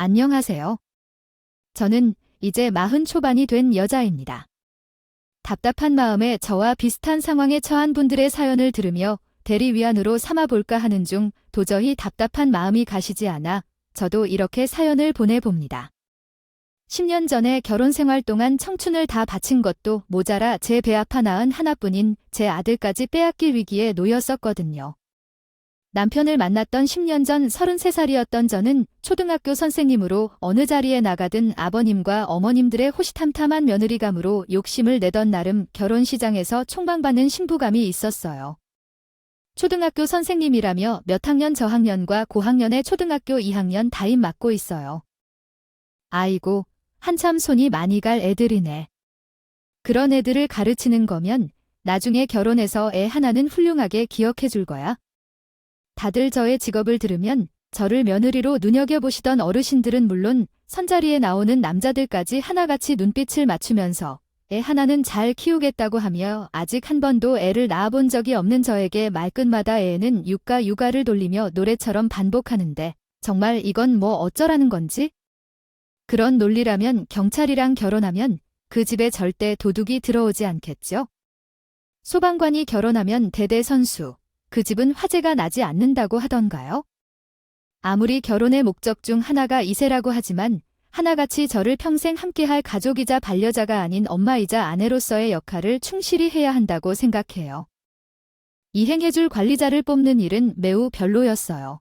안녕하세요. 저는 이제 40 초반이 된 여자입니다. 답답한 마음에 저와 비슷한 상황에 처한 분들의 사연을 들으며 대리위안으로 삼아볼까 하는 중 도저히 답답한 마음이 가시지 않아 저도 이렇게 사연을 보내봅니다. 10년 전에 결혼 생활 동안 청춘을 다 바친 것도 모자라 제 배 아파 낳은 하나뿐인 제 아들까지 빼앗길 위기에 놓였었거든요. 남편을 만났던 10년 전 33살이었던 저는 초등학교 선생님으로 어느 자리에 나가든 아버님과 어머님들의 호시탐탐한 며느리감으로 욕심을 내던 나름 결혼시장에서 총망받는 신부감이 있었어요. 초등학교 선생님이라며 몇 학년 저학년과 고학년의 초등학교 2학년 담임 맡고 있어요. 아이고, 한참 손이 많이 갈 애들이네. 그런 애들을 가르치는 거면 나중에 결혼해서 애 하나는 훌륭하게 기억해 줄 거야. 다들 저의 직업을 들으면 저를 며느리로 눈여겨보시던 어르신들은 물론 선자리에 나오는 남자들까지 하나같이 눈빛을 맞추면서 애 하나는 잘 키우겠다고 하며 아직 한 번도 애를 낳아본 적이 없는 저에게 말끝마다 애는 육가를 돌리며 노래처럼 반복하는데 정말 이건 뭐 어쩌라는 건지? 그런 논리라면 경찰이랑 결혼하면 그 집에 절대 도둑이 들어오지 않겠죠? 소방관이 결혼하면 대대선수. 그 집은 화재가 나지 않는다고 하던가요? 아무리 결혼의 목적 중 하나가 이세라고 하지만 하나같이 저를 평생 함께할 가족이자 반려자가 아닌 엄마이자 아내로서의 역할을 충실히 해야 한다고 생각해요. 이행해줄 관리자를 뽑는 일은 매우 별로였어요.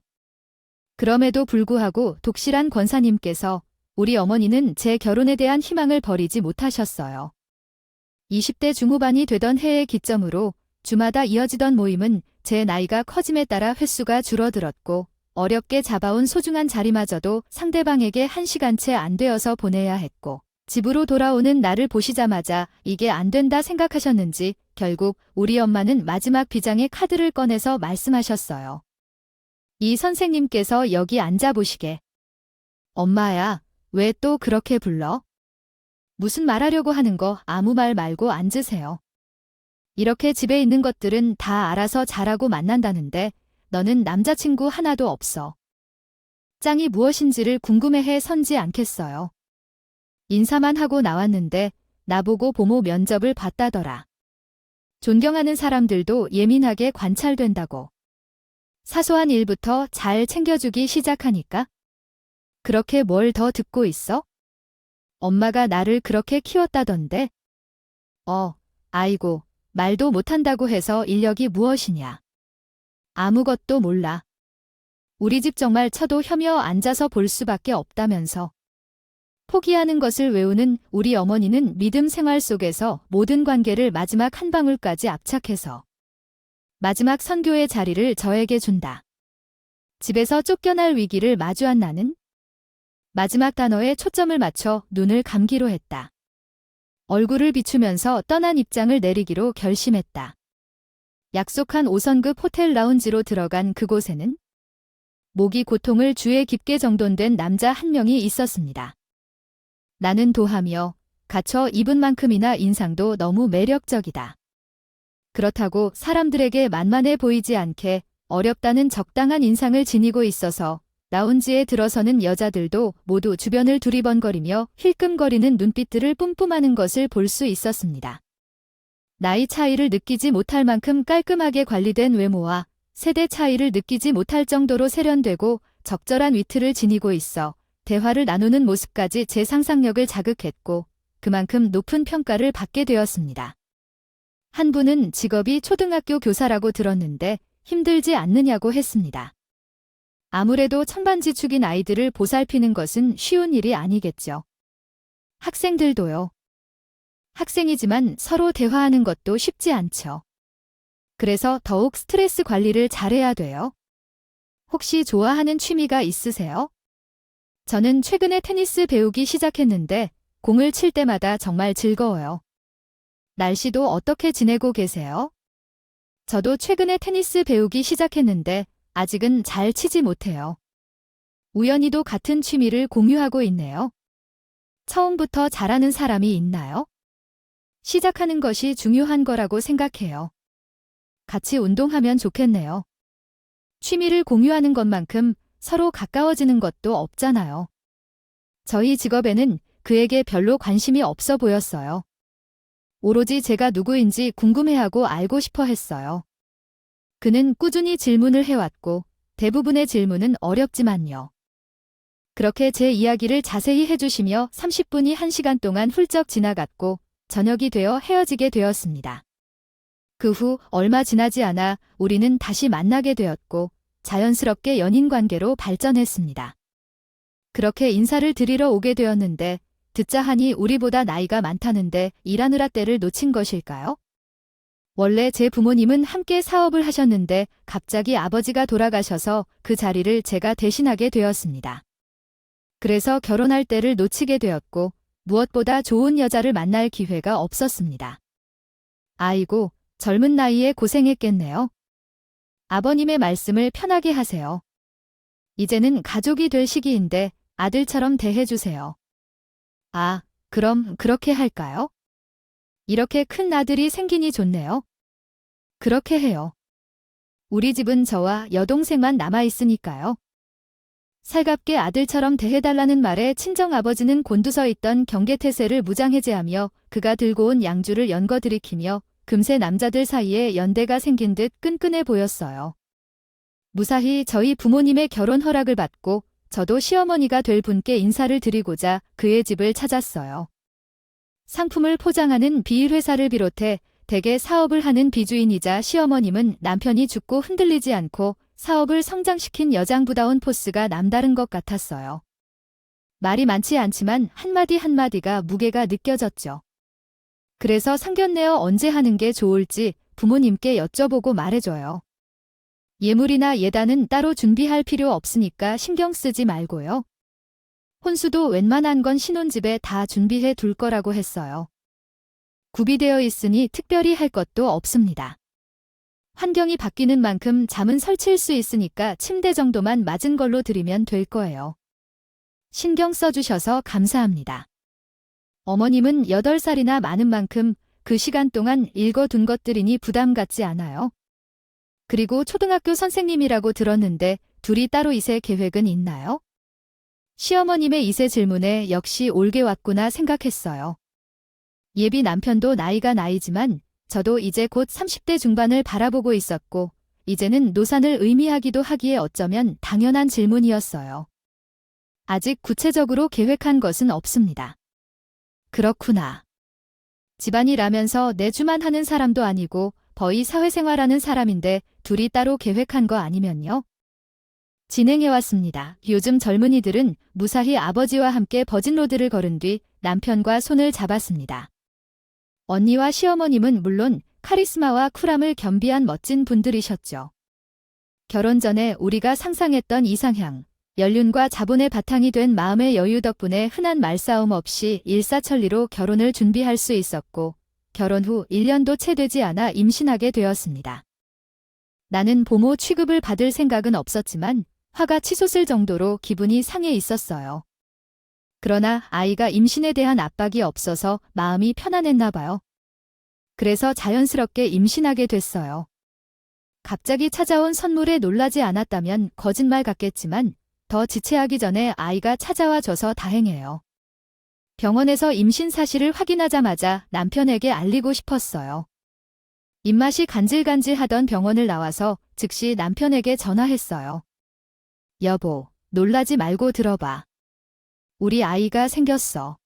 그럼에도 불구하고 독실한 권사님께서 우리 어머니는 제 결혼에 대한 희망을 버리지 못하셨어요. 20대 중후반이 되던 해의 기점으로 주마다 이어지던 모임은 제 나이가 커짐에 따라 횟수가 줄어들었고 어렵게 잡아온 소중한 자리마저도 상대방에게 1시간 채 안 되어서 보내야 했고 집으로 돌아오는 나를 보시자마자 이게 안 된다 생각하셨는지 결국 우리 엄마는 마지막 비장의 카드를 꺼내서 말씀하셨어요. 이 선생님께서 여기 앉아보시게. 엄마야, 왜 또 그렇게 불러? 무슨 말하려고 하는 거 아무 말 말고 앉으세요. 이렇게 집에 있는 것들은 다 알아서 잘하고 만난다는데 너는 남자친구 하나도 없어. 짱이 무엇인지를 궁금해해 선지 않겠어요. 인사만 하고 나왔는데 나보고 보모 면접을 봤다더라. 존경하는 사람들도 예민하게 관찰된다고. 사소한 일부터 잘 챙겨주기 시작하니까. 그렇게 뭘 더 듣고 있어? 엄마가 나를 그렇게 키웠다던데. 아이고. 말도 못한다고 해서 인력이 무엇이냐. 아무것도 몰라. 우리 집 정말 쳐도 혀며 앉아서 볼 수밖에 없다면서. 포기하는 것을 외우는 우리 어머니는 믿음 생활 속에서 모든 관계를 마지막 한 방울까지 압착해서 마지막 선교의 자리를 저에게 준다. 집에서 쫓겨날 위기를 마주한 나는 마지막 단어에 초점을 맞춰 눈을 감기로 했다. 얼굴을 비추면서 떠난 입장을 내리기로 결심했다. 약속한 5성급 호텔 라운지로 들어간 그곳에는 목이 고통을 주에 깊게 정돈된 남자 한 명이 있었습니다. 나는 도하며 갇혀 입은 만큼이나 인상도 너무 매력적이다. 그렇다고 사람들에게 만만해 보이지 않게 어렵다는 적당한 인상을 지니고 있어서 라운지에 들어서는 여자들도 모두 주변을 두리번거리며 힐끔거리는 눈빛들을 뿜뿜하는 것을 볼 수 있었습니다. 나이 차이를 느끼지 못할 만큼 깔끔하게 관리된 외모와 세대 차이를 느끼지 못할 정도로 세련되고 적절한 위트를 지니고 있어 대화를 나누는 모습까지 제 상상력을 자극했고 그만큼 높은 평가를 받게 되었습니다. 한 분은 직업이 초등학교 교사라고 들었는데 힘들지 않느냐고 했습니다. 아무래도 천반지축인 아이들을 보살피는 것은 쉬운 일이 아니겠죠. 학생들도요. 학생이지만 서로 대화하는 것도 쉽지 않죠. 그래서 더욱 스트레스 관리를 잘해야 돼요. 혹시 좋아하는 취미가 있으세요? 저는 최근에 테니스 배우기 시작했는데 공을 칠 때마다 정말 즐거워요. 날씨도 어떻게 지내고 계세요? 저도 최근에 테니스 배우기 시작했는데 아직은 잘 치지 못해요. 우연히도 같은 취미를 공유하고 있네요. 처음부터 잘하는 사람이 있나요? 시작하는 것이 중요한 거라고 생각해요. 같이 운동하면 좋겠네요. 취미를 공유하는 것만큼 서로 가까워지는 것도 없잖아요. 저희 직업에는 그에게 별로 관심이 없어 보였어요. 오로지 제가 누구인지 궁금해하고 알고 싶어 했어요. 그는 꾸준히 질문을 해왔고 대부분의 질문은 어렵지만요. 그렇게 제 이야기를 자세히 해주시며 30분이 1시간 동안 훌쩍 지나갔고 저녁이 되어 헤어지게 되었습니다. 그 후 얼마 지나지 않아 우리는 다시 만나게 되었고 자연스럽게 연인 관계로 발전했습니다. 그렇게 인사를 드리러 오게 되었는데 듣자 하니 우리보다 나이가 많다는데 일하느라 때를 놓친 것일까요? 원래 제 부모님은 함께 사업을 하셨는데 갑자기 아버지가 돌아가셔서 그 자리를 제가 대신하게 되었습니다. 그래서 결혼할 때를 놓치게 되었고 무엇보다 좋은 여자를 만날 기회가 없었습니다. 아이고, 젊은 나이에 고생했겠네요. 아버님의 말씀을 편하게 하세요. 이제는 가족이 될 시기인데 아들처럼 대해주세요. 아, 그럼 그렇게 할까요? 이렇게 큰 아들이 생기니 좋네요. 그렇게 해요. 우리 집은 저와 여동생만 남아있으니까요. 살갑게 아들처럼 대해달라는 말에 친정아버지는 곤두서 있던 경계태세를 무장해제하며 그가 들고 온 양주를 연거들이키며 금세 남자들 사이에 연대가 생긴 듯 끈끈해 보였어요. 무사히 저희 부모님의 결혼 허락을 받고 저도 시어머니가 될 분께 인사를 드리고자 그의 집을 찾았어요. 상품을 포장하는 비닐회사를 비롯해 대개 사업을 하는 비주인이자 시어머님은 남편이 죽고 흔들리지 않고 사업을 성장시킨 여장부다운 포스가 남다른 것 같았어요. 말이 많지 않지만 한마디 한마디가 무게가 느껴졌죠. 그래서 상견례어 언제 하는 게 좋을지 부모님께 여쭤보고 말해줘요. 예물이나 예단은 따로 준비할 필요 없으니까 신경 쓰지 말고요. 혼수도 웬만한 건 신혼집에 다 준비해 둘 거라고 했어요. 구비되어 있으니 특별히 할 것도 없습니다. 환경이 바뀌는 만큼 잠은 설칠 수 있으니까 침대 정도만 맞은 걸로 드리면 될 거예요. 신경 써주셔서 감사합니다. 어머님은 8살이나 많은 만큼 그 시간 동안 읽어둔 것들이니 부담 갖지 않아요. 그리고 초등학교 선생님이라고 들었는데 둘이 따로 이세 계획은 있나요? 시어머님의 이세 질문에 역시 올게 왔구나 생각했어요. 예비 남편도 나이가 나이지만 저도 이제 곧 30대 중반을 바라보고 있었고 이제는 노산을 의미하기도 하기에 어쩌면 당연한 질문이었어요. 아직 구체적으로 계획한 것은 없습니다. 그렇구나. 집안일하면서 내주만 하는 사람도 아니고 거의 사회생활하는 사람인데 둘이 따로 계획한 거 아니면요? 진행해왔습니다. 요즘 젊은이들은 무사히 아버지와 함께 버진로드를 걸은 뒤 남편과 손을 잡았습니다. 언니와 시어머님은 물론 카리스마와 쿨함을 겸비한 멋진 분들이셨죠. 결혼 전에 우리가 상상했던 이상향, 연륜과 자본의 바탕이 된 마음의 여유 덕분에 흔한 말싸움 없이 일사천리로 결혼을 준비할 수 있었고 결혼 후 1년도 채 되지 않아 임신하게 되었습니다. 나는 보모 취급을 받을 생각은 없었지만 화가 치솟을 정도로 기분이 상해 있었어요. 그러나 아이가 임신에 대한 압박이 없어서 마음이 편안했나 봐요. 그래서 자연스럽게 임신하게 됐어요. 갑자기 찾아온 선물에 놀라지 않았다면 거짓말 같겠지만 더 지체하기 전에 아이가 찾아와줘서 다행이에요. 병원에서 임신 사실을 확인하자마자 남편에게 알리고 싶었어요. 입맛이 간질간질하던 병원을 나와서 즉시 남편에게 전화했어요. 여보, 놀라지 말고 들어봐. 우리 아이가 생겼어.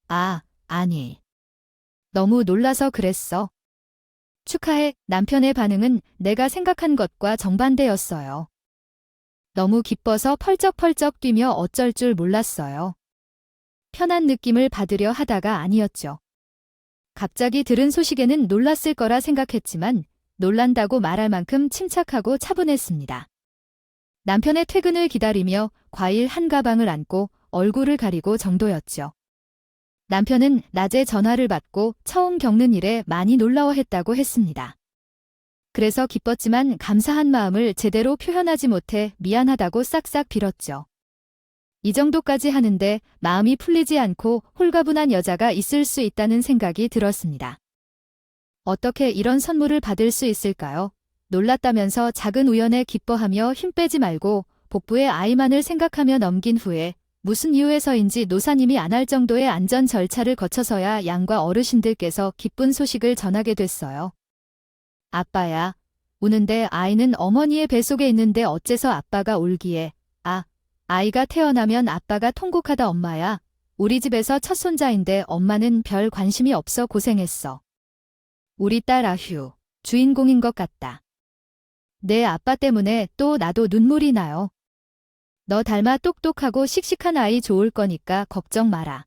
아, 아니. 너무 놀라서 그랬어. 축하해. 남편의 반응은 내가 생각한 것과 정반대였어요. 너무 기뻐서 펄쩍펄쩍 뛰며 어쩔 줄 몰랐어요. 편한 느낌을 받으려 하다가 아니었죠. 갑자기 들은 소식에는 놀랐을 거라 생각했지만 놀란다고 말할 만큼 침착하고 차분했습니다. 남편의 퇴근을 기다리며 과일 한 가방을 안고 얼굴을 가리고 정도였죠. 남편은 낮에 전화를 받고 처음 겪는 일에 많이 놀라워했다고 했습니다. 그래서 기뻤지만 감사한 마음을 제대로 표현하지 못해 미안하다고 싹싹 빌었죠. 이 정도까지 하는데 마음이 풀리지 않고 홀가분한 여자가 있을 수 있다는 생각이 들었습니다. 어떻게 이런 선물을 받을 수 있을까요? 놀랐다면서 작은 우연에 기뻐하며 힘 빼지 말고 복부의 아이만을 생각하며 넘긴 후에 무슨 이유에서인지 노사님이 안 할 정도의 안전 절차를 거쳐서야 양과 어르신들께서 기쁜 소식을 전하게 됐어요. 아빠야. 우는데 아이는 어머니의 뱃속에 있는데 어째서 아빠가 울기에. 아이가 태어나면 아빠가 통곡하다 엄마야. 우리 집에서 첫 손자인데 엄마는 별 관심이 없어 고생했어. 우리 딸 아휴. 주인공인 것 같다. 내 아빠 때문에 또 나도 눈물이 나요. 너 닮아 똑똑하고 씩씩한 아이 좋을 거니까 걱정 마라.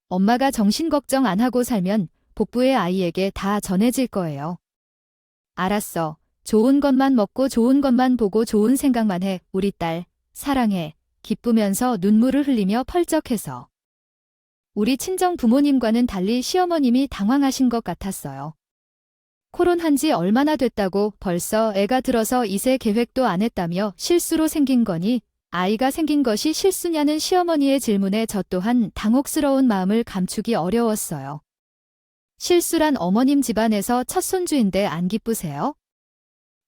엄마가 정신 걱정 안 하고 살면 복부의 아이에게 다 전해질 거예요. 알았어. 좋은 것만 먹고 좋은 것만 보고 좋은 생각만 해. 우리 딸, 사랑해. 기쁘면서 눈물을 흘리며 펄쩍해서. 우리 친정 부모님과는 달리 시어머님이 당황하신 것 같았어요. 코론한 지 얼마나 됐다고 벌써 애가 들어서 이세 계획도 안 했다며 실수로 생긴 거니? 아이가 생긴 것이 실수냐는 시어머니의 질문에 저 또한 당혹스러운 마음을 감추기 어려웠어요. 실수란 어머님 집안에서 첫 손주인데 안 기쁘세요?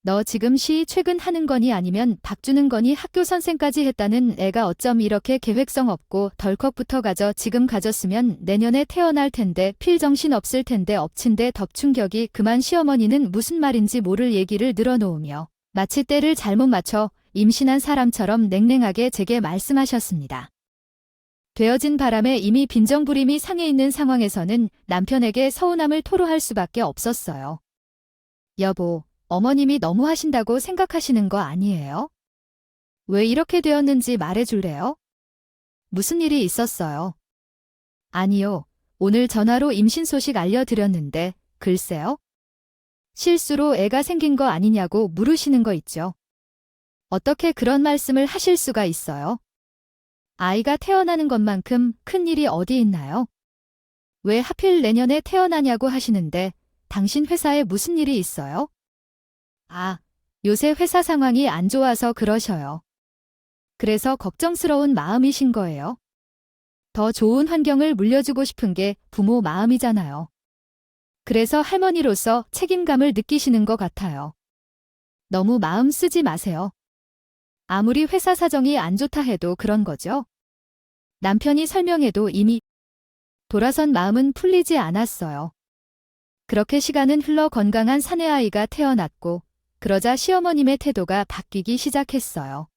너 지금 시 최근 하는 거니 아니면 박 주는 거니 학교 선생까지 했다는 애가 어쩜 이렇게 계획성 없고 덜컥부터 가져 지금 가졌으면 내년에 태어날 텐데 필정신 없을 텐데 엎친 데 덮충격이 그만 시어머니는 무슨 말인지 모를 얘기를 늘어놓으며 마치 때를 잘못 맞춰 임신한 사람처럼 냉랭하게 제게 말씀하셨습니다. 되어진 바람에 이미 빈정부림이 상해 있는 상황에서는 남편에게 서운함을 토로할 수밖에 없었어요. 여보, 어머님이 너무 하신다고 생각하시는 거 아니에요? 왜 이렇게 되었는지 말해줄래요? 무슨 일이 있었어요? 아니요, 오늘 전화로 임신 소식 알려드렸는데 글쎄요? 실수로 애가 생긴 거 아니냐고 물으시는 거 있죠. 어떻게 그런 말씀을 하실 수가 있어요? 아이가 태어나는 것만큼 큰 일이 어디 있나요? 왜 하필 내년에 태어나냐고 하시는데 당신 회사에 무슨 일이 있어요? 요새 회사 상황이 안 좋아서 그러셔요. 그래서 걱정스러운 마음이신 거예요. 더 좋은 환경을 물려주고 싶은 게 부모 마음이잖아요. 그래서 할머니로서 책임감을 느끼시는 것 같아요. 너무 마음 쓰지 마세요. 아무리 회사 사정이 안 좋다 해도 그런 거죠. 남편이 설명해도 이미 돌아선 마음은 풀리지 않았어요. 그렇게 시간은 흘러 건강한 사내아이가 태어났고 그러자 시어머님의 태도가 바뀌기 시작했어요.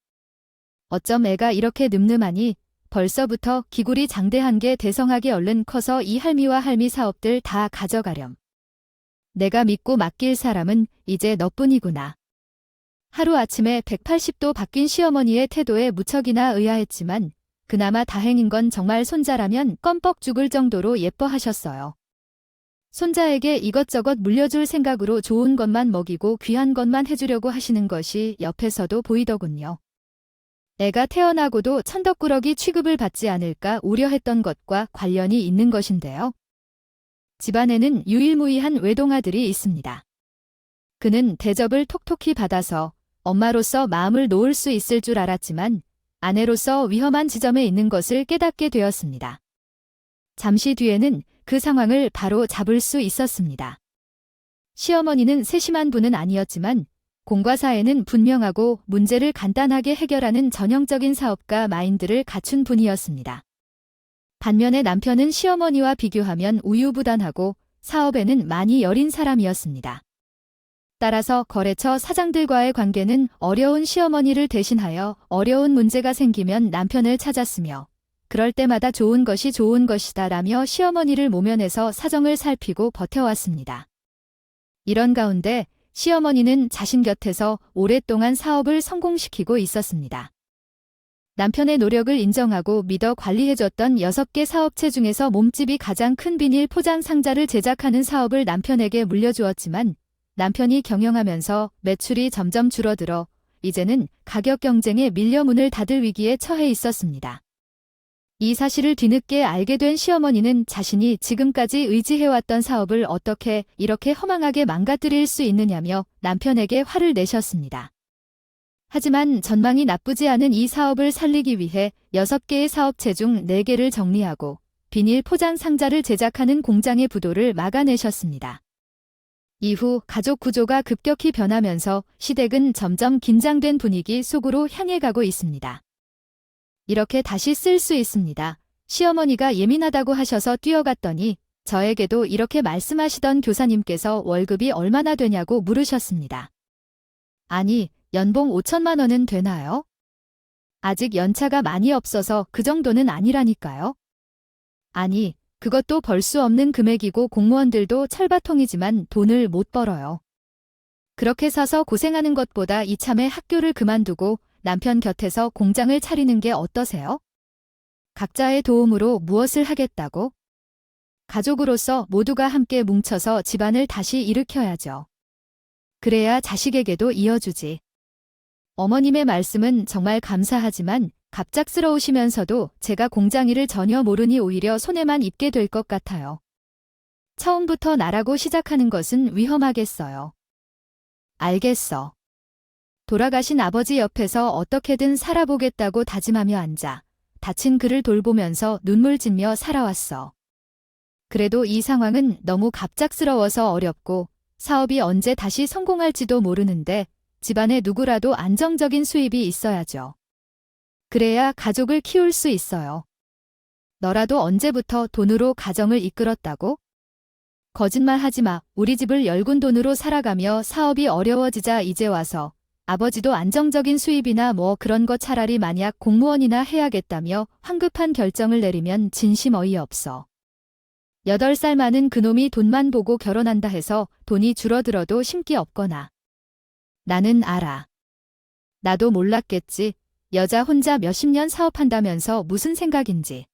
어쩜 애가 이렇게 늠름하니 벌써부터 기굴이 장대한 게 대성하게 얼른 커서 이 할미와 할미 사업들 다 가져가렴. 내가 믿고 맡길 사람은 이제 너뿐이구나. 하루아침에 180도 바뀐 시어머니의 태도에 무척이나 의아했지만 그나마 다행인 건 정말 손자라면 껌뻑 죽을 정도로 예뻐하셨어요. 손자에게 이것저것 물려줄 생각으로 좋은 것만 먹이고 귀한 것만 해주려고 하시는 것이 옆에서도 보이더군요. 애가 태어나고도 천덕꾸러기 취급을 받지 않을까 우려했던 것과 관련이 있는 것인데요. 집안에는 유일무이한 외동아들이 있습니다. 그는 대접을 톡톡히 받아서 엄마로서 마음을 놓을 수 있을 줄 알았지만 아내로서 위험한 지점에 있는 것을 깨닫게 되었습니다. 잠시 뒤에는 그 상황을 바로 잡을 수 있었습니다. 시어머니는 세심한 분은 아니었지만 공과 사에는 분명하고 문제를 간단하게 해결하는 전형적인 사업가 마인드를 갖춘 분이었습니다. 반면에 남편은 시어머니와 비교하면 우유부단하고 사업에는 많이 여린 사람이었습니다. 따라서 거래처 사장들과의 관계는 어려운 시어머니를 대신하여 어려운 문제가 생기면 남편을 찾았으며 그럴 때마다 좋은 것이 좋은 것이다 라며 시어머니를 모면해서 사정을 살피고 버텨왔습니다. 이런 가운데 시어머니는 자신 곁에서 오랫동안 사업을 성공시키고 있었습니다. 남편의 노력을 인정하고 믿어 관리해줬던 6개 사업체 중에서 몸집이 가장 큰 비닐 포장 상자를 제작하는 사업을 남편에게 물려주었지만 남편이 경영하면서 매출이 점점 줄어들어 이제는 가격 경쟁에 밀려 문을 닫을 위기에 처해 있었습니다. 이 사실을 뒤늦게 알게 된 시어머니는 자신이 지금까지 의지해왔던 사업을 어떻게 이렇게 허망하게 망가뜨릴 수 있느냐며 남편에게 화를 내셨습니다. 하지만 전망이 나쁘지 않은 이 사업을 살리기 위해 6개의 사업체 중 4개를 정리하고 비닐 포장 상자를 제작하는 공장의 부도를 막아내셨습니다. 이후 가족 구조가 급격히 변하면서 시댁은 점점 긴장된 분위기 속으로 향해 가고 있습니다. 이렇게 다시 쓸 수 있습니다. 시어머니가 예민하다고 하셔서 뛰어갔더니 저에게도 이렇게 말씀하시던 교사님께서 월급이 얼마나 되냐고 물으셨습니다. 아니, 연봉 5천만 원은 되나요? 아직 연차가 많이 없어서 그 정도는 아니라니까요. 아니, 그것도 벌 수 없는 금액이고 공무원들도 철바통이지만 돈을 못 벌어요. 그렇게 사서 고생하는 것보다 이참에 학교를 그만두고 남편 곁에서 공장을 차리는 게 어떠세요? 각자의 도움으로 무엇을 하겠다고? 가족으로서 모두가 함께 뭉쳐서 집안을 다시 일으켜야죠. 그래야 자식에게도 이어주지. 어머님의 말씀은 정말 감사하지만 갑작스러우시면서도 제가 공장 일을 전혀 모르니 오히려 손해만 입게 될 것 같아요. 처음부터 나라고 시작하는 것은 위험하겠어요. 알겠어. 돌아가신 아버지 옆에서 어떻게든 살아보겠다고 다짐하며 앉아 다친 그를 돌보면서 눈물 짓며 살아왔어. 그래도 이 상황은 너무 갑작스러워서 어렵고 사업이 언제 다시 성공할지도 모르는데 집안에 누구라도 안정적인 수입이 있어야죠. 그래야 가족을 키울 수 있어요. 너라도 언제부터 돈으로 가정을 이끌었다고? 거짓말하지 마. 우리 집을 열군 돈으로 살아가며 사업이 어려워지자 이제 와서 아버지도 안정적인 수입이나 뭐 그런 거 차라리 만약 공무원이나 해야겠다며 황급한 결정을 내리면 진심 어이없어. 8살 많은 그놈이 돈만 보고 결혼한다 해서 돈이 줄어들어도 심기 없거나. 나는 알아. 나도 몰랐겠지. 여자 혼자 몇십 년 사업한다면서 무슨 생각인지.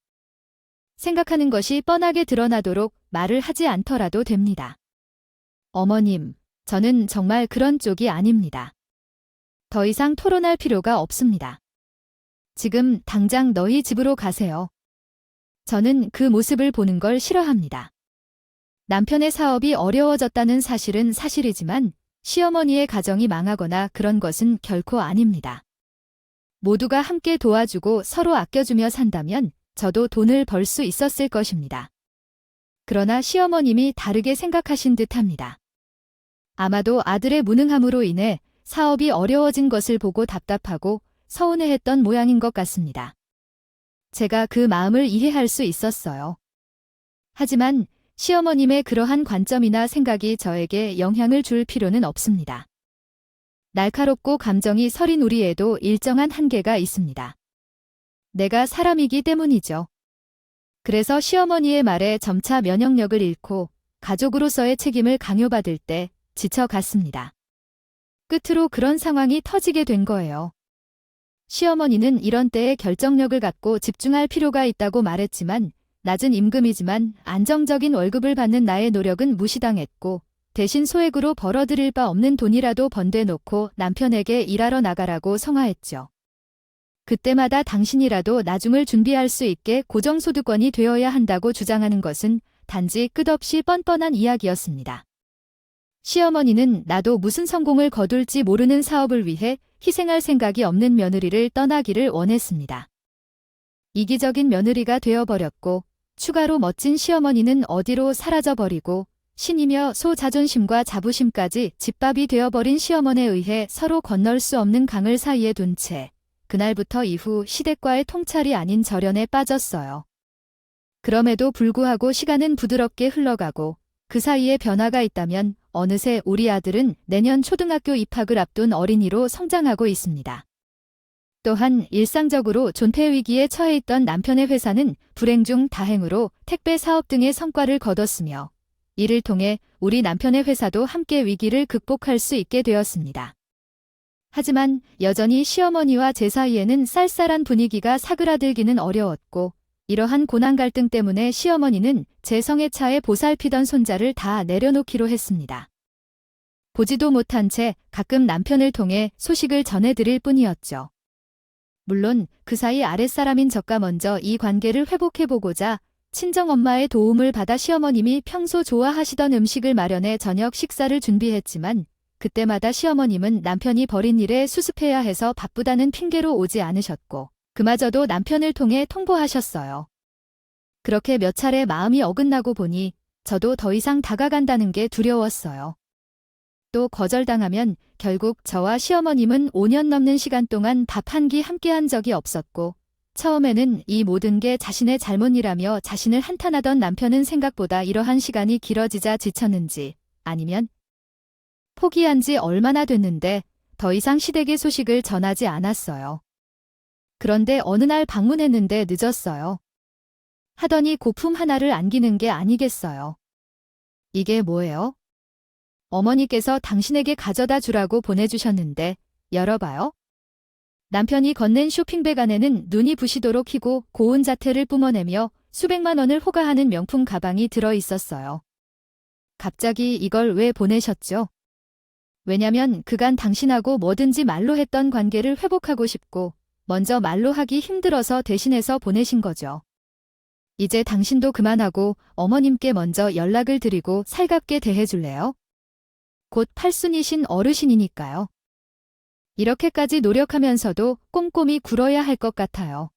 생각하는 것이 뻔하게 드러나도록 말을 하지 않더라도 됩니다. 어머님, 저는 정말 그런 쪽이 아닙니다. 더 이상 토론할 필요가 없습니다. 지금 당장 너희 집으로 가세요. 저는 그 모습을 보는 걸 싫어합니다. 남편의 사업이 어려워졌다는 사실은 사실이지만 시어머니의 가정이 망하거나 그런 것은 결코 아닙니다. 모두가 함께 도와주고 서로 아껴주며 산다면 저도 돈을 벌 수 있었을 것입니다. 그러나 시어머님이 다르게 생각하신 듯합니다. 아마도 아들의 무능함으로 인해 사업이 어려워진 것을 보고 답답하고 서운해했던 모양인 것 같습니다. 제가 그 마음을 이해할 수 있었어요. 하지만 시어머님의 그러한 관점이나 생각이 저에게 영향을 줄 필요는 없습니다. 날카롭고 감정이 서린 우리에도 일정한 한계가 있습니다. 내가 사람이기 때문이죠. 그래서 시어머니의 말에 점차 면역력을 잃고 가족으로서의 책임을 강요받을 때 지쳐갔습니다. 끝으로 그런 상황이 터지게 된 거예요. 시어머니는 이런 때에 결정력을 갖고 집중할 필요가 있다고 말했지만 낮은 임금이지만 안정적인 월급을 받는 나의 노력은 무시당했고 대신 소액으로 벌어들일 바 없는 돈이라도 번대놓고 남편에게 일하러 나가라고 성화했죠. 그때마다 당신이라도 나중을 준비할 수 있게 고정소득원이 되어야 한다고 주장하는 것은 단지 끝없이 뻔뻔한 이야기였습니다. 시어머니는 나도 무슨 성공을 거둘지 모르는 사업을 위해 희생할 생각이 없는 며느리를 떠나기를 원했습니다. 이기적인 며느리가 되어버렸고 추가로 멋진 시어머니는 어디로 사라져버리고 신이며 소 자존심과 자부심까지 집밥이 되어버린 시어머니에 의해 서로 건널 수 없는 강을 사이에 둔 채 그날부터 이후 시댁과의 통찰이 아닌 절연에 빠졌어요. 그럼에도 불구하고 시간은 부드럽게 흘러가고 그 사이에 변화가 있다면 어느새 우리 아들은 내년 초등학교 입학을 앞둔 어린이로 성장하고 있습니다. 또한 일상적으로 존폐 위기에 처해 있던 남편의 회사는 불행 중 다행으로 택배 사업 등의 성과를 거뒀으며 이를 통해 우리 남편의 회사도 함께 위기를 극복할 수 있게 되었습니다. 하지만 여전히 시어머니와 제 사이에는 쌀쌀한 분위기가 사그라들기는 어려웠고 이러한 고난 갈등 때문에 시어머니는 제 성에 차에 보살피던 손자를 다 내려놓기로 했습니다. 보지도 못한 채 가끔 남편을 통해 소식을 전해드릴 뿐이었죠. 물론 그 사이 아랫사람인 저가 먼저 이 관계를 회복해보고자 친정엄마의 도움을 받아 시어머님이 평소 좋아하시던 음식을 마련해 저녁 식사를 준비했지만 그때마다 시어머님은 남편이 벌인 일에 수습해야 해서 바쁘다는 핑계로 오지 않으셨고 그마저도 남편을 통해 통보하셨어요. 그렇게 몇 차례 마음이 어긋나고 보니 저도 더 이상 다가간다는 게 두려웠어요. 또 거절당하면 결국 저와 시어머님은 5년 넘는 시간 동안 밥 한 끼 함께한 적이 없었고 처음에는 이 모든 게 자신의 잘못이라며 자신을 한탄하던 남편은 생각보다 이러한 시간이 길어지자 지쳤는지 아니면 포기한 지 얼마나 됐는데 더 이상 시댁의 소식을 전하지 않았어요. 그런데 어느 날 방문했는데 늦었어요. 하더니 고품 하나를 안기는 게 아니겠어요. 이게 뭐예요? 어머니께서 당신에게 가져다 주라고 보내주셨는데 열어봐요. 남편이 건넨 쇼핑백 안에는 눈이 부시도록 희고 고운 자태를 뿜어내며 수백만 원을 호가하는 명품 가방이 들어 있었어요. 갑자기 이걸 왜 보내셨죠? 왜냐면 그간 당신하고 뭐든지 말로 했던 관계를 회복하고 싶고 먼저 말로 하기 힘들어서 대신해서 보내신 거죠. 이제 당신도 그만하고 어머님께 먼저 연락을 드리고 살갑게 대해줄래요? 곧 팔순이신 어르신이니까요. 이렇게까지 노력하면서도 꼼꼼히 굴어야 할 것 같아요.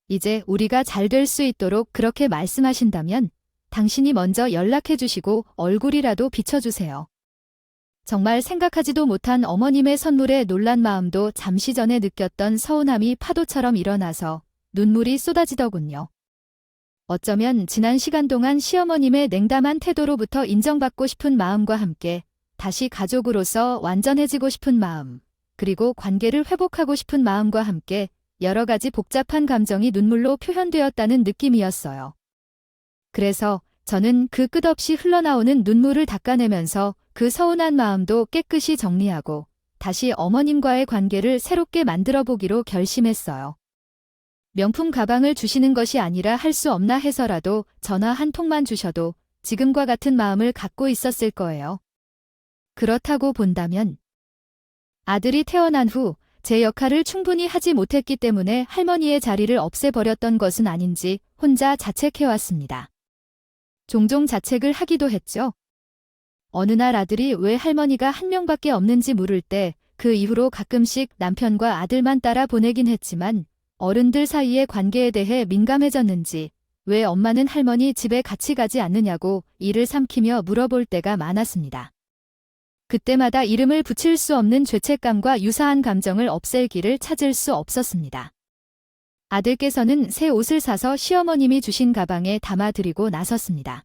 이제 우리가 잘 될 수 있도록 그렇게 말씀하신다면 당신이 먼저 연락해 주시고 얼굴이라도 비춰주세요. 정말 생각하지도 못한 어머님의 선물에 놀란 마음도 잠시 전에 느꼈던 서운함이 파도처럼 일어나서 눈물이 쏟아지더군요. 어쩌면 지난 시간 동안 시어머님의 냉담한 태도로부터 인정받고 싶은 마음과 함께 다시 가족으로서 완전해지고 싶은 마음, 그리고 관계를 회복하고 싶은 마음과 함께 여러 가지 복잡한 감정이 눈물로 표현되었다는 느낌이었어요. 그래서 저는 그 끝없이 흘러나오는 눈물을 닦아내면서 그 서운한 마음도 깨끗이 정리하고 다시 어머님과의 관계를 새롭게 만들어 보기로 결심했어요. 명품 가방을 주시는 것이 아니라 할 수 없나 해서라도 전화 한 통만 주셔도 지금과 같은 마음을 갖고 있었을 거예요. 그렇다고 본다면 아들이 태어난 후 제 역할을 충분히 하지 못했기 때문에 할머니의 자리를 없애버렸던 것은 아닌지 혼자 자책해왔습니다. 종종 자책을 하기도 했죠. 어느 날 아들이 왜 할머니가 한 명밖에 없는지 물을 때 그 이후로 가끔씩 남편과 아들만 따라 보내긴 했지만 어른들 사이의 관계에 대해 민감해졌는지 왜 엄마는 할머니 집에 같이 가지 않느냐고 이를 삼키며 물어볼 때가 많았습니다. 그때마다 이름을 붙일 수 없는 죄책감과 유사한 감정을 없앨 길을 찾을 수 없었습니다. 아들께서는 새 옷을 사서 시어머님이 주신 가방에 담아드리고 나섰습니다.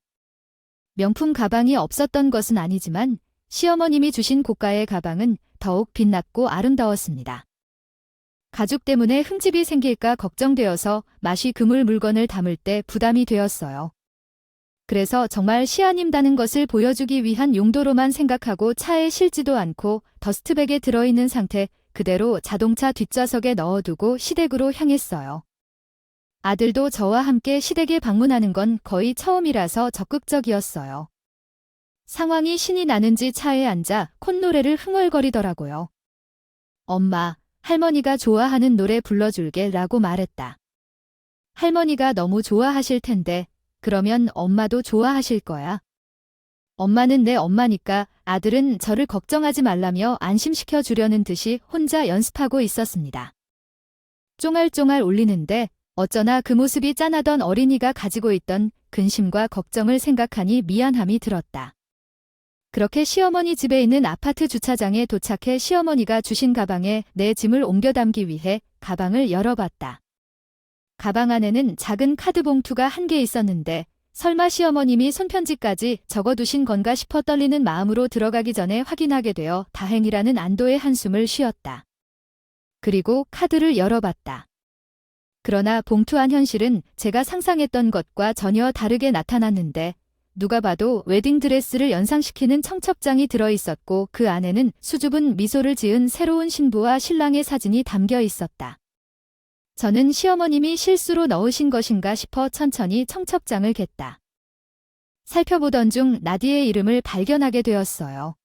명품 가방이 없었던 것은 아니지만 시어머님이 주신 고가의 가방은 더욱 빛났고 아름다웠습니다. 가죽 때문에 흠집이 생길까 걱정되어서 맛이 그물 물건을 담을 때 부담이 되었어요. 그래서 정말 시아님다는 것을 보여주기 위한 용도로만 생각하고 차에 실지도 않고 더스트백에 들어있는 상태 그대로 자동차 뒷좌석에 넣어두고 시댁으로 향했어요. 아들도 저와 함께 시댁에 방문하는 건 거의 처음이라서 적극적이었어요. 상황이 신이 나는지 차에 앉아 콧노래를 흥얼거리더라고요. 엄마, 할머니가 좋아하는 노래 불러줄게 라고 말했다. 할머니가 너무 좋아하실 텐데 그러면 엄마도 좋아하실 거야. 엄마는 내 엄마니까 아들은 저를 걱정하지 말라며 안심시켜 주려는 듯이 혼자 연습하고 있었습니다. 쫑알쫑알 울리는데 어쩌나 그 모습이 짠하던 어린이가 가지고 있던 근심과 걱정을 생각하니 미안함이 들었다. 그렇게 시어머니 집에 있는 아파트 주차장에 도착해 시어머니가 주신 가방에 내 짐을 옮겨 담기 위해 가방을 열어봤다. 가방 안에는 작은 카드 봉투가 한 개 있었는데 설마 시어머님이 손편지까지 적어두신 건가 싶어 떨리는 마음으로 들어가기 전에 확인하게 되어 다행이라는 안도의 한숨을 쉬었다. 그리고 카드를 열어봤다. 그러나 봉투 안 현실은 제가 상상했던 것과 전혀 다르게 나타났는데 누가 봐도 웨딩드레스를 연상시키는 청첩장이 들어있었고 그 안에는 수줍은 미소를 지은 새로운 신부와 신랑의 사진이 담겨 있었다. 저는 시어머님이 실수로 넣으신 것인가 싶어 천천히 청첩장을 갰다. 살펴보던 중 나디의 이름을 발견하게 되었어요.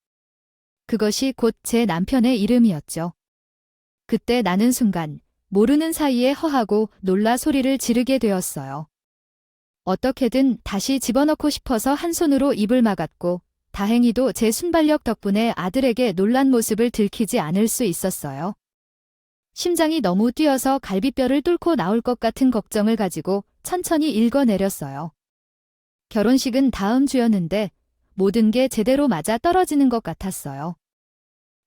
그것이 곧 제 남편의 이름이었죠. 그때 나는 순간 모르는 사이에 허하고 놀라 소리를 지르게 되었어요. 어떻게든 다시 집어넣고 싶어서 한 손으로 입을 막았고 다행히도 제 순발력 덕분에 아들에게 놀란 모습을 들키지 않을 수 있었어요. 심장이 너무 뛰어서 갈비뼈를 뚫고 나올 것 같은 걱정을 가지고 천천히 읽어내렸어요. 결혼식은 다음 주였는데 모든 게 제대로 맞아 떨어지는 것 같았어요.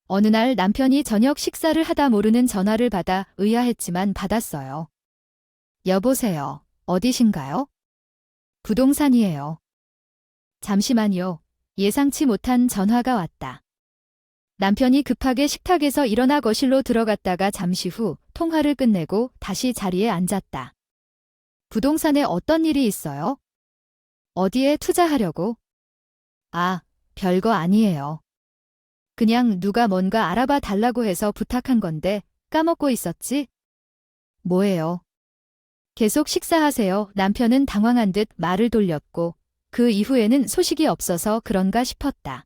어느 날 남편이 저녁 식사를 하다 모르는 전화를 받아 의아했지만 받았어요. 여보세요. 어디신가요? 부동산이에요. 잠시만요. 예상치 못한 전화가 왔다. 남편이 급하게 식탁에서 일어나 거실로 들어갔다가 잠시 후 통화를 끝내고 다시 자리에 앉았다. 부동산에 어떤 일이 있어요? 어디에 투자하려고? 아, 별거 아니에요. 그냥 누가 뭔가 알아봐 달라고 해서 부탁한 건데 까먹고 있었지? 뭐예요? 계속 식사하세요. 남편은 당황한 듯 말을 돌렸고 그 이후에는 소식이 없어서 그런가 싶었다.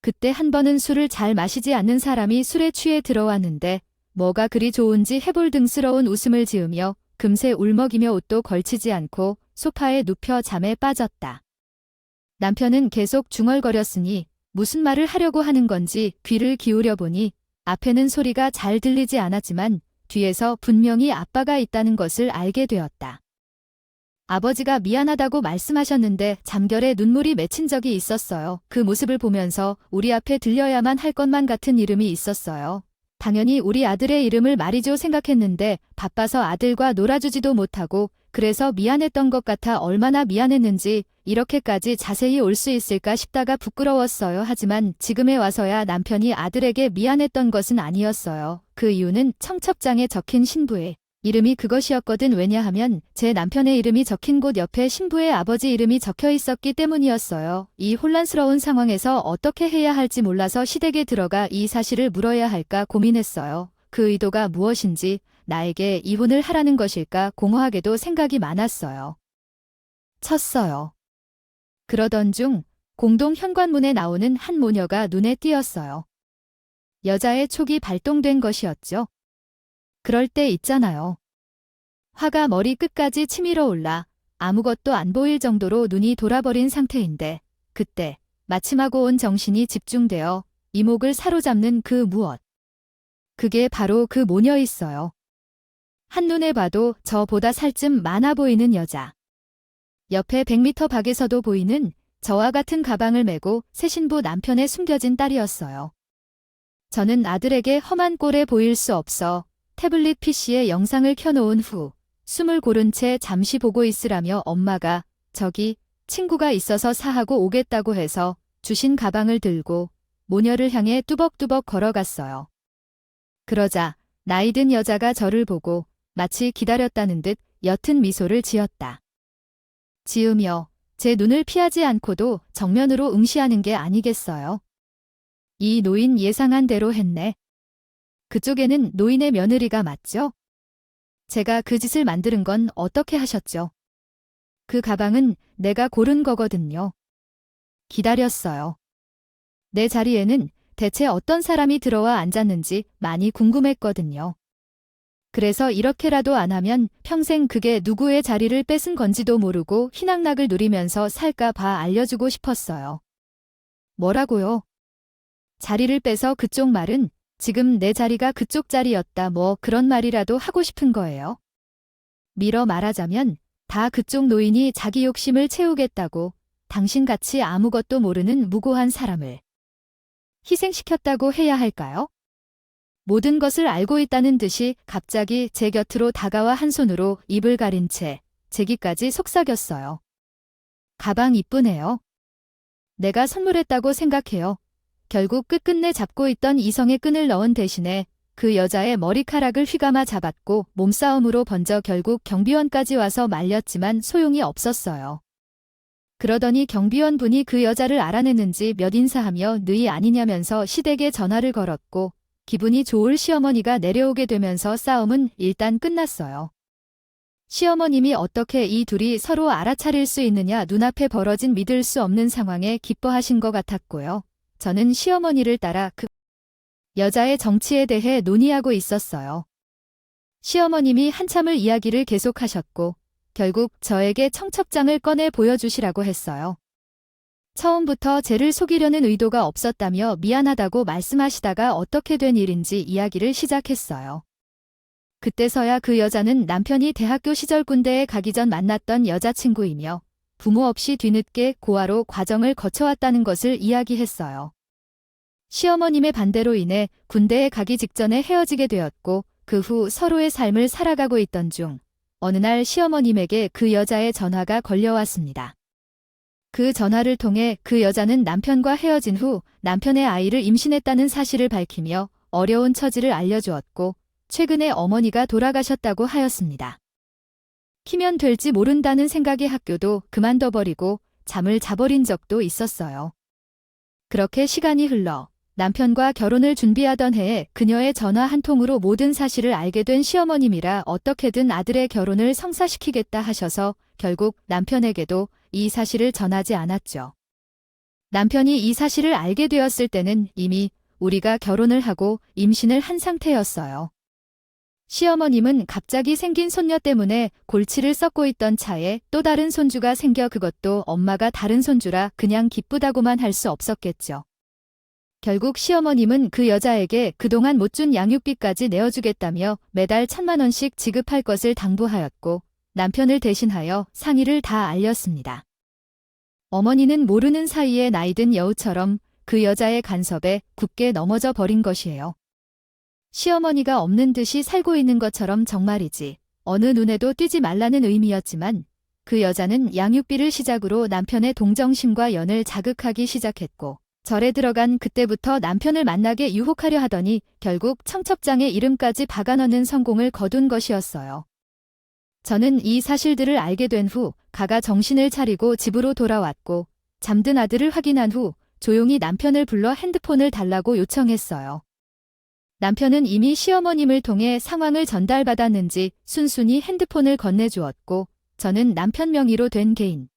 그때 한 번은 술을 잘 마시지 않는 사람이 술에 취해 들어왔는데 뭐가 그리 좋은지 해볼등스러운 웃음을 지으며 금세 울먹이며 옷도 걸치지 않고 소파에 눕혀 잠에 빠졌다. 남편은 계속 중얼거렸으니 무슨 말을 하려고 하는 건지 귀를 기울여 보니 앞에는 소리가 잘 들리지 않았지만 뒤에서 분명히 아빠가 있다는 것을 알게 되었다. 아버지가 미안하다고 말씀하셨는데 잠결에 눈물이 맺힌 적이 있었어요. 그 모습을 보면서 우리 앞에 들려야만 할 것만 같은 이름이 있었어요. 당연히 우리 아들의 이름을 말이죠 생각했는데 바빠서 아들과 놀아주지도 못하고 그래서 미안했던 것 같아 얼마나 미안했는지 이렇게까지 자세히 올 수 있을까 싶다가 부끄러웠어요. 하지만 지금에 와서야 남편이 아들에게 미안했던 것은 아니었어요. 그 이유는 청첩장에 적힌 신부의 이름이 그것이었거든. 왜냐하면 제 남편의 이름이 적힌 곳 옆에 신부의 아버지 이름이 적혀 있었기 때문이었어요. 이 혼란스러운 상황에서 어떻게 해야 할지 몰라서 시댁에 들어가 이 사실을 물어야 할까 고민했어요. 그 의도가 무엇인지, 나에게 이혼을 하라는 것일까 공허하게도 생각이 많았어요. 쳤어요. 그러던 중 공동 현관문에 나오는 한 모녀가 눈에 띄었어요. 여자의 촉이 발동된 것이었죠. 그럴 때 있잖아요. 화가 머리 끝까지 치밀어 올라 아무것도 안 보일 정도로 눈이 돌아버린 상태인데 그때 마침하고 온 정신이 집중되어 이목을 사로잡는 그 무엇. 그게 바로 그 모녀였어요. 한눈에 봐도 저보다 살쯤 많아 보이는 여자. 옆에 100m 밖에서도 보이는 저와 같은 가방을 메고 새 신부 남편의 숨겨진 딸이었어요. 저는 아들에게 험한 꼴에 보일 수 없어 태블릿 PC에 영상을 켜놓은 후 숨을 고른 채 잠시 보고 있으라며 엄마가 저기 친구가 있어서 사하고 오겠다고 해서 주신 가방을 들고 모녀를 향해 뚜벅뚜벅 걸어갔어요. 그러자 나이든 여자가 저를 보고 마치 기다렸다는 듯 옅은 미소를 지었다. 지으며 제 눈을 피하지 않고도 정면으로 응시하는 게 아니겠어요. 이 노인 예상한 대로 했네. 그쪽에는 노인의 며느리가 맞죠? 제가 그 짓을 만드는 건 어떻게 하셨죠? 그 가방은 내가 고른 거거든요. 기다렸어요. 내 자리에는 대체 어떤 사람이 들어와 앉았는지 많이 궁금했거든요. 그래서 이렇게라도 안 하면 평생 그게 누구의 자리를 뺏은 건지도 모르고 희낙락을 누리면서 살까 봐 알려주고 싶었어요. 뭐라고요? 자리를 빼서 그쪽 말은 지금 내 자리가 그쪽 자리였다 뭐 그런 말이라도 하고 싶은 거예요. 밀어 말하자면 다 그쪽 노인이 자기 욕심을 채우겠다고 당신같이 아무것도 모르는 무고한 사람을 희생시켰다고 해야 할까요? 모든 것을 알고 있다는 듯이 갑자기 제 곁으로 다가와 한 손으로 입을 가린 채 제 귀까지 속삭였어요. 가방 이쁘네요. 내가 선물했다고 생각해요. 결국 끝끝내 잡고 있던 이성의 끈을 넣은 대신에 그 여자의 머리카락을 휘감아 잡았고 몸싸움으로 번져 결국 경비원까지 와서 말렸지만 소용이 없었어요. 그러더니 경비원 분이 그 여자를 알아냈는지 몇 인사하며 너희 아니냐면서 시댁에 전화를 걸었고 기분이 좋을 시어머니가 내려오게 되면서 싸움은 일단 끝났어요. 시어머님이 어떻게 이 둘이 서로 알아차릴 수 있느냐 눈앞에 벌어진 믿을 수 없는 상황에 기뻐하신 것 같았고요. 저는 시어머니를 따라 그 여자의 정치에 대해 논의하고 있었어요. 시어머님이 한참을 이야기를 계속하셨고 결국 저에게 청첩장을 꺼내 보여주시라고 했어요. 처음부터 쟤를 속이려는 의도가 없었다며 미안하다고 말씀하시다가 어떻게 된 일인지 이야기를 시작했어요. 그때서야 그 여자는 남편이 대학교 시절 군대에 가기 전 만났던 여자친구이며 부모 없이 뒤늦게 고아로 과정을 거쳐왔다는 것을 이야기했어요. 시어머님의 반대로 인해 군대에 가기 직전에 헤어지게 되었고 그 후 서로의 삶을 살아가고 있던 중 어느 날 시어머님에게 그 여자의 전화가 걸려왔습니다. 그 전화를 통해 그 여자는 남편과 헤어진 후 남편의 아이를 임신했다는 사실을 밝히며 어려운 처지를 알려주었고 최근에 어머니가 돌아가셨다고 하였습니다. 키면 될지 모른다는 생각에 학교도 그만둬버리고 잠을 자버린 적도 있었어요. 그렇게 시간이 흘러 남편과 결혼을 준비하던 해에 그녀의 전화 한 통으로 모든 사실을 알게 된 시어머님이라 어떻게든 아들의 결혼을 성사시키겠다 하셔서 결국 남편에게도 이 사실을 전하지 않았죠. 남편이 이 사실을 알게 되었을 때는 이미 우리가 결혼을 하고 임신을 한 상태였어요. 시어머님은 갑자기 생긴 손녀 때문에 골치를 썩고 있던 차에 또 다른 손주가 생겨 그것도 엄마가 다른 손주라 그냥 기쁘다고만 할 수 없었겠죠. 결국 시어머님은 그 여자에게 그동안 못 준 양육비까지 내어주겠다며 매달 1,000만 원씩 지급할 것을 당부하였고 남편을 대신하여 상의를 다 알렸습니다. 어머니는 모르는 사이에 나이든 여우처럼 그 여자의 간섭에 굳게 넘어져 버린 것이에요. 시어머니가 없는 듯이 살고 있는 것처럼 정말이지 어느 눈에도 띄지 말라는 의미였지만 그 여자는 양육비를 시작으로 남편의 동정심과 연을 자극하기 시작했고 절에 들어간 그때부터 남편을 만나게 유혹하려 하더니 결국 청첩장에 이름까지 박아넣는 성공을 거둔 것이었어요. 저는 이 사실들을 알게 된 후 가가 정신을 차리고 집으로 돌아왔고 잠든 아들을 확인한 후 조용히 남편을 불러 핸드폰을 달라고 요청했어요. 남편은 이미 시어머님을 통해 상황을 전달받았는지 순순히 핸드폰을 건네주었고 저는 남편 명의로 된 개인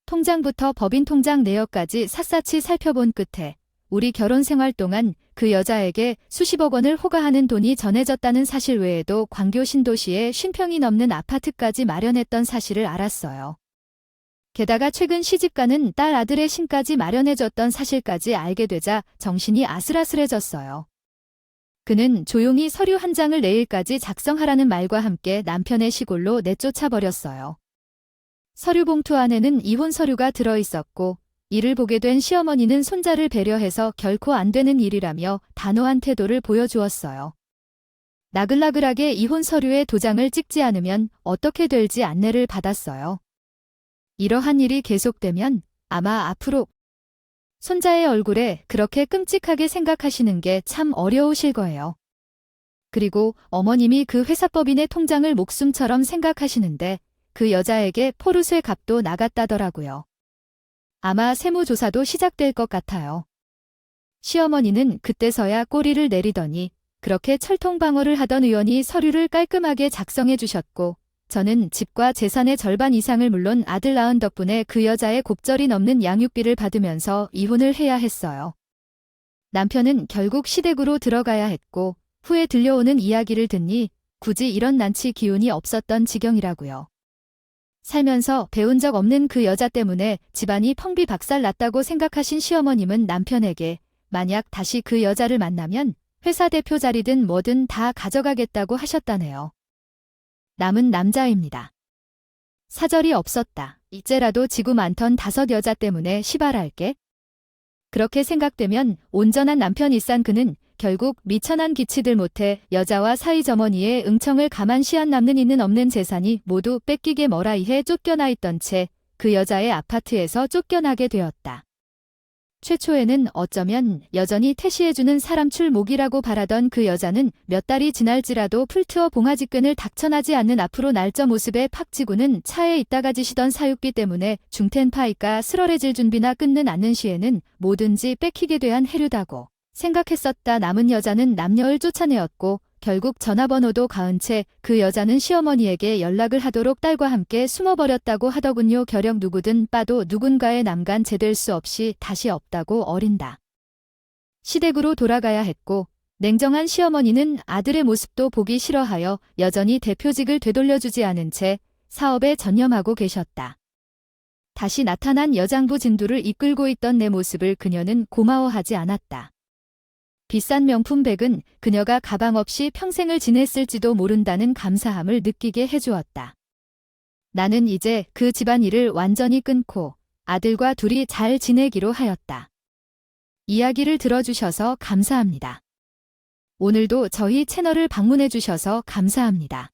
통장부터 법인 통장 내역까지 샅샅이 살펴본 끝에 우리 결혼 생활 동안 그 여자에게 수십억 원을 호가하는 돈이 전해졌다는 사실 외에도 광교 신도시에 50평이 넘는 아파트까지 마련했던 사실을 알았어요. 게다가 최근 시집가는 딸 아들의 신까지 마련해줬던 사실까지 알게 되자 정신이 아슬아슬해졌어요. 그는 조용히 서류 한 장을 내일까지 작성하라는 말과 함께 남편의 시골로 내쫓아버렸어요. 서류 봉투 안에는 이혼 서류가 들어있었고 이를 보게 된 시어머니는 손자를 배려해서 결코 안 되는 일이라며 단호한 태도를 보여주었어요. 나글나글하게 이혼 서류에 도장을 찍지 않으면 어떻게 될지 안내를 받았어요. 이러한 일이 계속되면 아마 앞으로 손자의 얼굴에 그렇게 끔찍하게 생각하시는 게 참 어려우실 거예요. 그리고 어머님이 그 회사법인의 통장을 목숨처럼 생각하시는데 그 여자에게 포르쉐 값도 나갔다더라고요. 아마 세무조사도 시작될 것 같아요. 시어머니는 그때서야 꼬리를 내리더니 그렇게 철통방어를 하던 의원이 서류를 깔끔하게 작성해 주셨고 저는 집과 재산의 절반 이상을 물론 아들 낳은 덕분에 그 여자의 곱절이 넘는 양육비를 받으면서 이혼을 해야 했어요. 남편은 결국 시댁으로 들어가야 했고 후에 들려오는 이야기를 듣니 굳이 이런 난치 기운이 없었던 지경이라고요. 살면서 배운 적 없는 그 여자 때문에 집안이 펑비 박살 났다고 생각하신 시어머님은 남편에게 만약 다시 그 여자를 만나면 회사 대표 자리든 뭐든 다 가져가겠다고 하셨다네요. 남은 남자입니다. 사절이 없었다. 이제라도 지구 많던 5 여자 때문에 시발할게. 그렇게 생각되면 온전한 남편 일산 그는 결국 미천한 기치들 못해 여자와 사이저머니의 응청을 가만시한 남는 있는 없는 재산이 모두 뺏기게 머라이해 쫓겨나 있던 채 그 여자의 아파트에서 쫓겨나게 되었다. 최초에는 어쩌면 여전히 태시해주는 사람 출목이라고 바라던 그 여자는 몇 달이 지날지라도 풀트어 봉화직근을 닥쳐나지 않는 앞으로 날저 모습에 팍지고는 차에 있다가 지시던 사육비 때문에 중텐파이가 슬얼해질 준비나 끊는 않는 시에는 뭐든지 뺏기게 대한 해류다고 생각했었다. 남은 여자는 남녀를 쫓아내었고 결국 전화번호도 가은 채 그 여자는 시어머니에게 연락을 하도록 딸과 함께 숨어버렸다고 하더군요. 결역 누구든 빠도 누군가의 남간 제될 수 없이 다시 없다고 어린다. 시댁으로 돌아가야 했고 냉정한 시어머니는 아들의 모습도 보기 싫어하여 여전히 대표직을 되돌려주지 않은 채 사업에 전념하고 계셨다. 다시 나타난 여장부 진두를 이끌고 있던 내 모습을 그녀는 고마워하지 않았다. 비싼 명품 백은 그녀가 가방 없이 평생을 지냈을지도 모른다는 감사함을 느끼게 해주었다. 나는 이제 그 집안일을 완전히 끊고 아들과 둘이 잘 지내기로 하였다. 이야기를 들어주셔서 감사합니다. 오늘도 저희 채널을 방문해 주셔서 감사합니다.